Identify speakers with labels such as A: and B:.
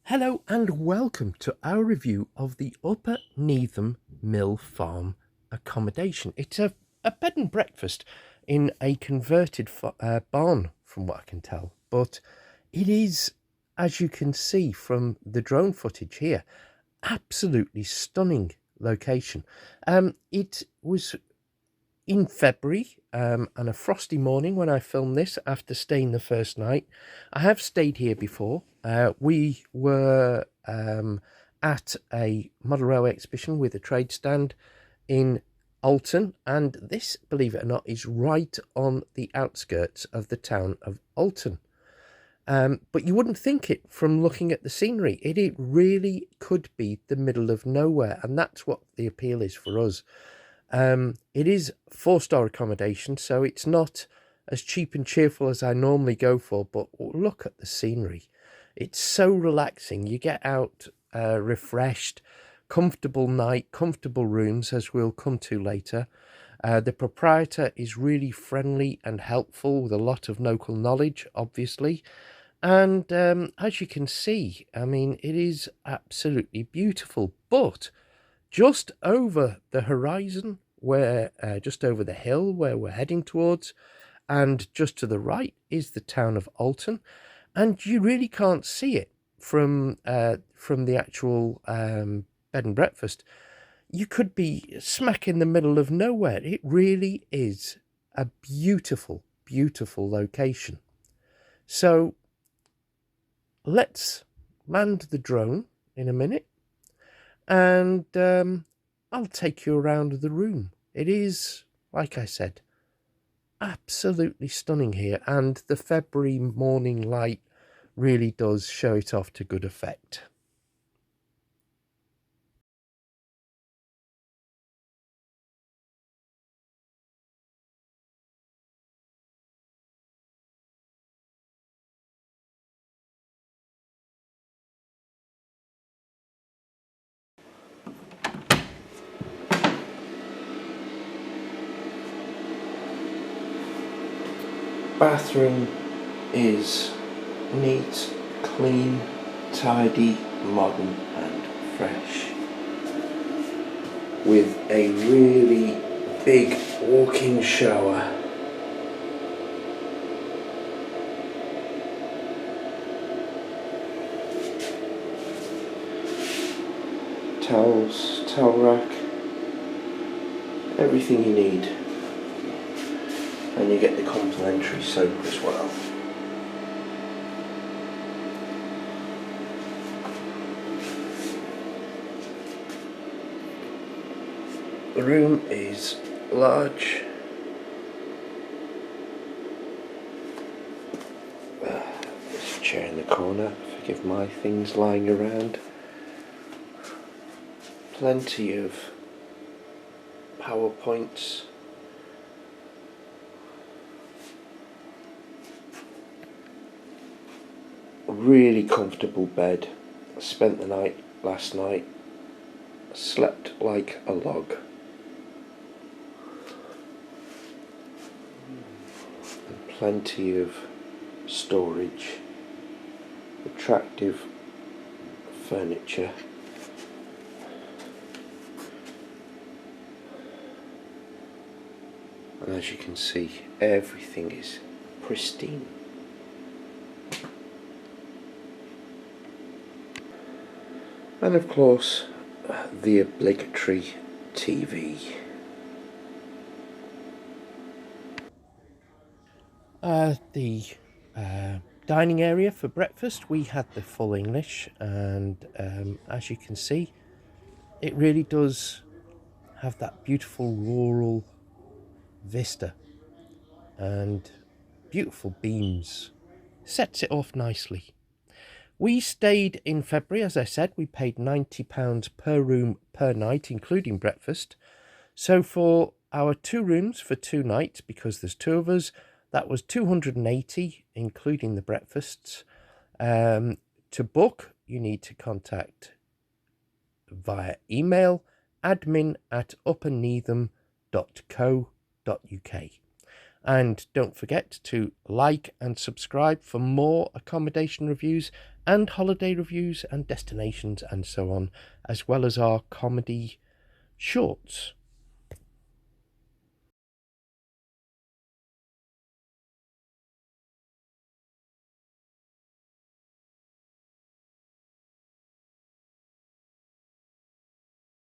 A: Hello and welcome to our review of the Upper Neatham Mill Farm accommodation. It's a bed and breakfast in a converted barn, from what I can tell. But it is, as you can see from the drone footage here, absolutely stunning location. It was in February and a frosty morning when I filmed this after staying the first night. I have stayed here before. We were at a model railway exhibition with a trade stand in Alton, and this, believe it or not, is right on the outskirts of the town of Alton. But you wouldn't think it from looking at the scenery. It really could be the middle of nowhere, and that's what the appeal is for us. It is 4-star accommodation, so it's not as cheap and cheerful as I normally go for, but look at the scenery. It's so relaxing. You get out refreshed, comfortable night, comfortable rooms, as we'll come to later. The proprietor is really friendly and helpful with a lot of local knowledge, obviously. And as you can see, I mean, it is absolutely beautiful, but just over the horizon, where just over the hill where we're heading towards, and just to the right is the town of Alton, and you really can't see it from the actual bed and breakfast. You could be smack in the middle of nowhere. It really is a beautiful, beautiful location. So let's land the drone in a minute, and I'll take you around the room. It is, like I said, absolutely stunning here, and the February morning light really does show it off to good effect. Bathroom is neat, clean, tidy, modern and fresh, with a really big walk-in shower. Towels, towel rack, everything you need. And you get the complimentary soap as well. The room is large. There's a chair in the corner, forgive my things lying around. Plenty of PowerPoints. Really comfortable bed. I spent the night last night. Slept like a log. And plenty of storage. Attractive furniture. And as you can see, everything is pristine. And of course, the obligatory TV. The dining area for breakfast, we had the full English, and as you can see, it really does have that beautiful rural vista and beautiful beams. Sets it off nicely. We stayed in February, as I said. We paid £90 per room per night, including breakfast. So for our 2 rooms for 2 nights, because there's 2 of us, that was £280, including the breakfasts. To book, you need to contact via email admin@upperneatham.co.uk. And don't forget to like and subscribe for more accommodation reviews and holiday reviews and destinations and so on, as well as our comedy shorts.